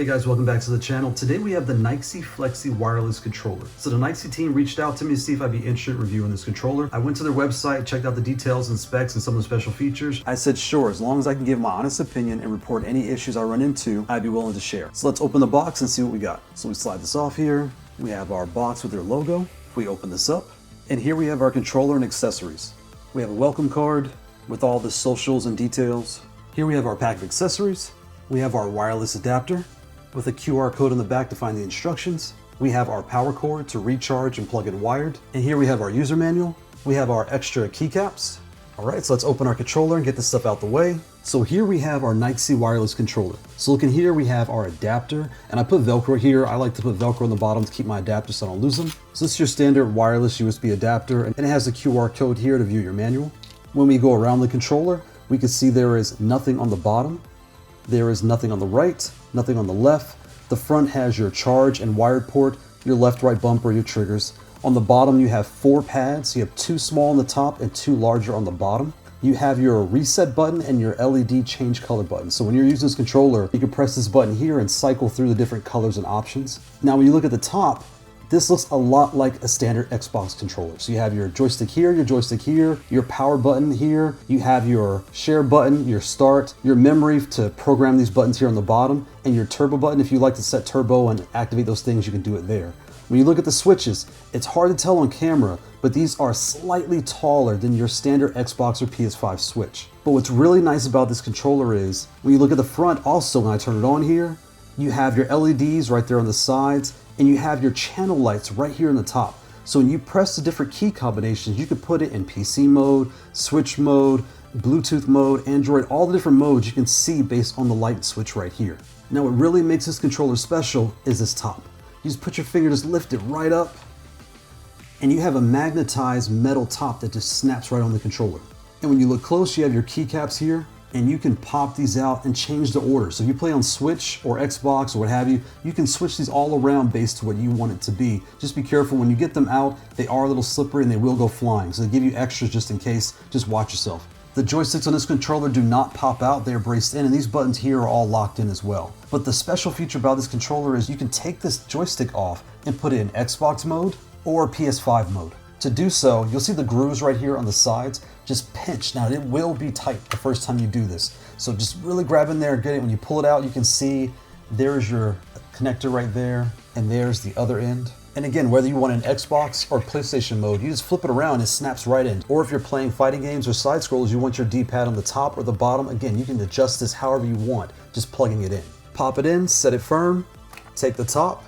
Hey guys, welcome back to the channel. Today we have the nyxiflexi wireless controller. So the Nyxi team reached out to me to see if I'd be interested in reviewing this controller. I went to their website, checked out the details and specs and some of the special features. I said sure, as long as I can give my honest opinion and report any issues I run into, I'd be willing to share. So let's open the box and see what we got. So we slide this off here. We have our box with their logo. We open this up, and here we have our controller and accessories. We have a welcome card with all the socials and details. Here we have our pack of accessories. We have our wireless adapter with a QR code on the back to find the instructions. We have our power cord to recharge and plug it wired. And here we have our user manual. We have our extra keycaps. All right, so let's open our controller and get this stuff out the way. So here we have our Nyxi wireless controller. So look in here, we have our adapter, and I put Velcro here. I like to put Velcro on the bottom to keep my adapter so I don't lose them. So this is your standard wireless USB adapter, and it has a QR code here to view your manual. When we go around the controller, we can see there is nothing on the bottom. There is nothing on the right, nothing on the left. The front has your charge and wired port, your left, right bumper, your triggers. On the bottom, you have 4 pads. You have 2 small on the top and 2 larger on the bottom. You have your reset button and your LED change color button. So when you're using this controller, you can press this button here and cycle through the different colors and options. Now, when you look at the top, this looks a lot like a standard Xbox controller. So you have your joystick here, your power button here, you have your share button, your start, your memory to program these buttons here on the bottom, and your turbo button. If you like to set turbo and activate those things, you can do it there. When you look at the switches, it's hard to tell on camera, but these are slightly taller than your standard Xbox or PS5 switch. But what's really nice about this controller is, when you look at the front also, when I turn it on here, you have your LEDs right there on the sides, and you have your channel lights right here on the top. So when you press the different key combinations, you can put it in PC mode, switch mode, Bluetooth mode, Android, all the different modes you can see based on the light switch right here. Now what really makes this controller special is this top. You just put your finger, just lift it right up, and you have a magnetized metal top that just snaps right on the controller. And when you look close, you have your keycaps here, and you can pop these out and change the order. So if you play on Switch or Xbox or what have you, you can switch these all around based to what you want it to be. Just be careful when you get them out, they are a little slippery and they will go flying. So they give you extras just in case, just watch yourself. The joysticks on this controller do not pop out, they're braced in, and these buttons here are all locked in as well. But the special feature about this controller is you can take this joystick off and put it in Xbox mode or PS5 mode. To do so, you'll see the grooves right here on the sides. Just pinch. Now, it will be tight the first time you do this. So just really grab in there and get it. When you pull it out, you can see there's your connector right there, and there's the other end. And again, whether you want an Xbox or PlayStation mode, you just flip it around and it snaps right in. Or if you're playing fighting games or side scrollers, you want your D-pad on the top or the bottom. Again, you can adjust this however you want, just plugging it in. Pop it in, set it firm, take the top,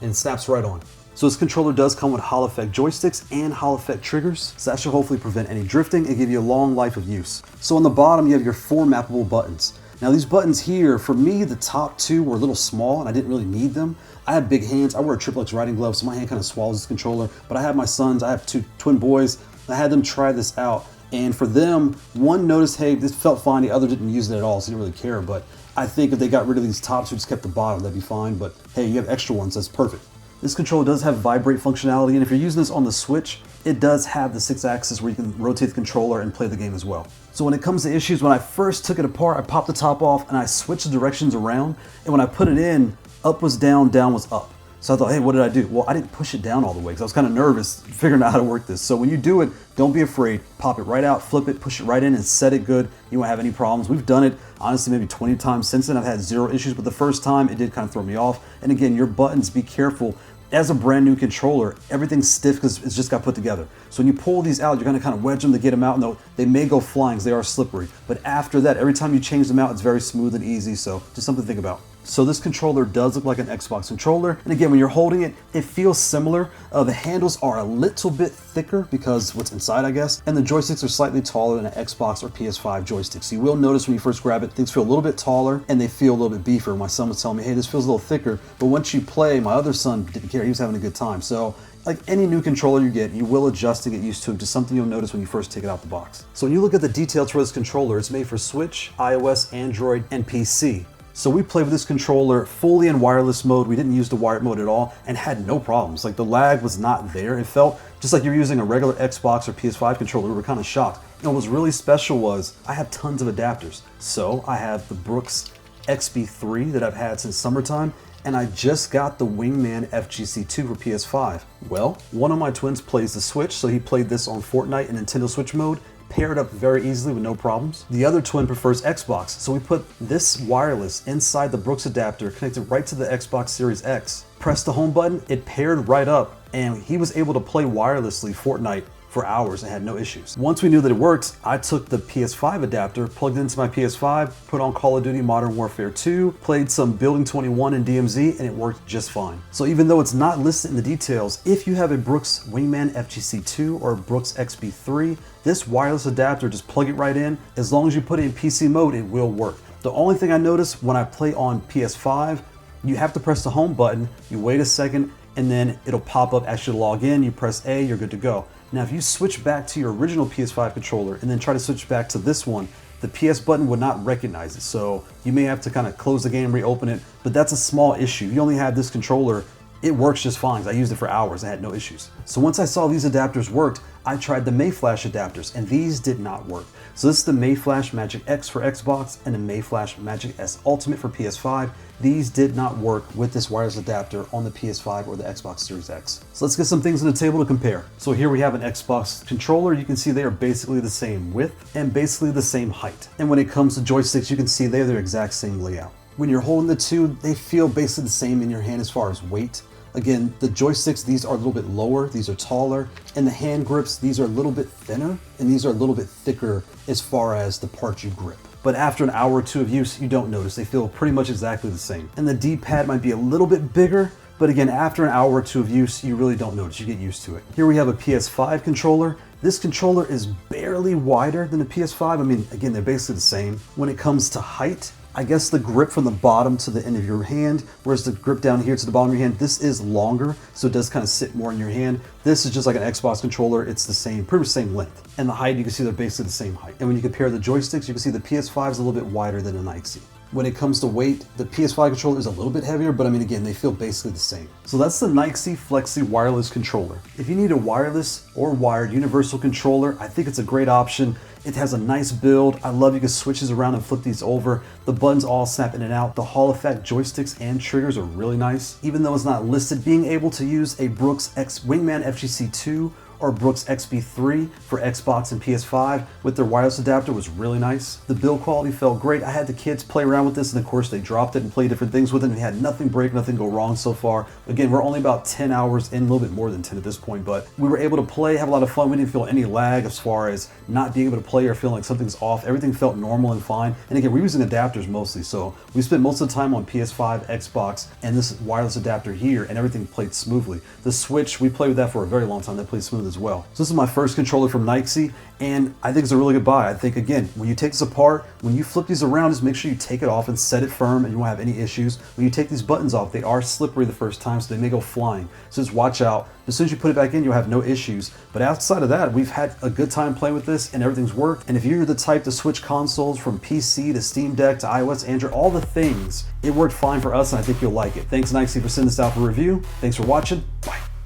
and it snaps right on. So this controller does come with Hall effect joysticks and Hall effect triggers. So that should hopefully prevent any drifting and give you a long life of use. So on the bottom, you have your 4 mappable buttons. Now these buttons here, for me, the top 2 were a little small and I didn't really need them. I have big hands. I wear a XXX riding glove, so my hand kind of swallows this controller. But I have my sons, I have 2 twin boys. I had them try this out. And for them, one noticed, hey, this felt fine. The other didn't use it at all, so he didn't really care. But I think if they got rid of these tops or just kept the bottom, that'd be fine. But hey, you have extra ones, that's perfect. This controller does have vibrate functionality, and if you're using this on the Switch, it does have the 6-axis where you can rotate the controller and play the game as well. So when it comes to issues, when I first took it apart, I popped the top off and I switched the directions around, and when I put it in, up was down, down was up. So I thought, hey, what did I do? Well, I didn't push it down all the way because I was kind of nervous figuring out how to work this. So when you do it, don't be afraid. Pop it right out, flip it, push it right in, and set it good. You won't have any problems. We've done it, honestly, maybe 20 times since then. I've had 0 issues, but the first time, it did kind of throw me off. And again, your buttons, be careful. As a brand new controller, everything's stiff because it's just got put together. So when you pull these out, you're gonna kind of wedge them to get them out. And they may go flying because they are slippery. But after that, every time you change them out, it's very smooth and easy. So just something to think about. So this controller does look like an Xbox controller. And again, when you're holding it, it feels similar. The handles are a little bit thicker because what's inside, I guess. And the joysticks are slightly taller than an Xbox or PS5 joystick. So you will notice when you first grab it, things feel a little bit taller and they feel a little bit beefier. My son was telling me, hey, this feels a little thicker. But once you play, my other son didn't care. He was having a good time. So like any new controller you get, you will adjust to get used to it. Just something you'll notice when you first take it out the box. So when you look at the details for this controller, it's made for Switch, iOS, Android, and PC. So we played with this controller fully in wireless mode. We didn't use the wired mode at all and had no problems. Like the lag was not there. It felt just like you're using a regular Xbox or PS5 controller. We were kind of shocked. And what was really special was I have tons of adapters. So I have the Brooks XB3 that I've had since summertime, and I just got the Wingman FGC2 for PS5. Well, one of my twins plays the Switch, so he played this on Fortnite in Nintendo Switch mode, paired up very easily with no problems. The other twin prefers Xbox, so we put this wireless inside the Brooks adapter, connected right to the Xbox Series X. Pressed the home button, it paired right up, and he was able to play wirelessly Fortnite for hours and had no issues. Once we knew that it worked, I took the PS5 adapter, plugged it into my PS5, put on Call of Duty Modern Warfare 2, played some Building 21 and DMZ, and it worked just fine. So even though it's not listed in the details, if you have a Brooks Wingman FGC2 or Brooks XB3, this wireless adapter, just plug it right in. As long as you put it in PC mode, it will work. The only thing I noticed when I play on PS5, you have to press the home button, you wait a second, and then it'll pop up as you log in, you press A, you're good to go. Now, if you switch back to your original PS5 controller and then try to switch back to this one, the PS button would not recognize it. So you may have to kind of close the game, reopen it, but that's a small issue. You only have this controller, it works just fine. I used it for hours, I had no issues. So once I saw these adapters worked, I tried the Mayflash adapters and these did not work. So this is the Mayflash Magic X for Xbox and the Mayflash Magic S Ultimate for PS5. These did not work with this wireless adapter on the PS5 or the Xbox Series X. So let's get some things on the table to compare. So here we have an Xbox controller. You can see they are basically the same width and basically the same height. And when it comes to joysticks, you can see they're their exact same layout. When you're holding the two, they feel basically the same in your hand as far as weight. Again, the joysticks, these are a little bit lower, these are taller, and the hand grips, these are a little bit thinner, and these are a little bit thicker as far as the part you grip. But after an hour or two of use, you don't notice. They feel pretty much exactly the same. And the D-pad might be a little bit bigger, but again, after an hour or two of use, you really don't notice. You get used to it. Here we have a PS5 controller. This controller is barely wider than the PS5. I mean, again, they're basically the same. When it comes to height, I guess the grip from the bottom to the end of your hand, whereas the grip down here to the bottom of your hand, this is longer, so it does kind of sit more in your hand. This is just like an Xbox controller. It's the same, pretty much same length. And the height, you can see they're basically the same height. And when you compare the joysticks, you can see the PS5 is a little bit wider than the Nyxi. When it comes to weight, the PS5 controller is a little bit heavier, but I mean, again, they feel basically the same. So that's the nyxiflexi wireless controller. If you need a wireless or wired universal controller, I think it's a great option. It has a nice build. I love you can switch these around and flip these over. The buttons all snap in and out. The Hall effect joysticks and triggers are really nice. Even though it's not listed, being able to use a Brooks Wingman FGC2 or Brooks XB3 for Xbox and PS5 with their wireless adapter was really nice. The build quality felt great. I had the kids play around with this, and of course they dropped it and played different things with it, and we had nothing break, nothing go wrong so far. Again, we're only about 10 hours in, a little bit more than 10 at this point, but we were able to play, have a lot of fun. We didn't feel any lag as far as not being able to play or feeling like something's off. Everything felt normal and fine. And again, we're using adapters mostly, so we spent most of the time on PS5, Xbox, and this wireless adapter here, and everything played smoothly. The Switch, we played with that for a very long time. That played smooth as well. So this is my first controller from Nyxi, and I think it's a really good buy. I think, again, when you take this apart, when you flip these around, just make sure you take it off and set it firm, and you won't have any issues. When you take these buttons off, they are slippery the first time, so they may go flying. So just watch out. As soon as you put it back in, you'll have no issues. But outside of that, we've had a good time playing with this, and everything's worked. And if you're the type to switch consoles from PC to Steam Deck to iOS, Android, all the things, it worked fine for us, and I think you'll like it. Thanks, Nyxi, for sending this out for review. Thanks for watching. Bye.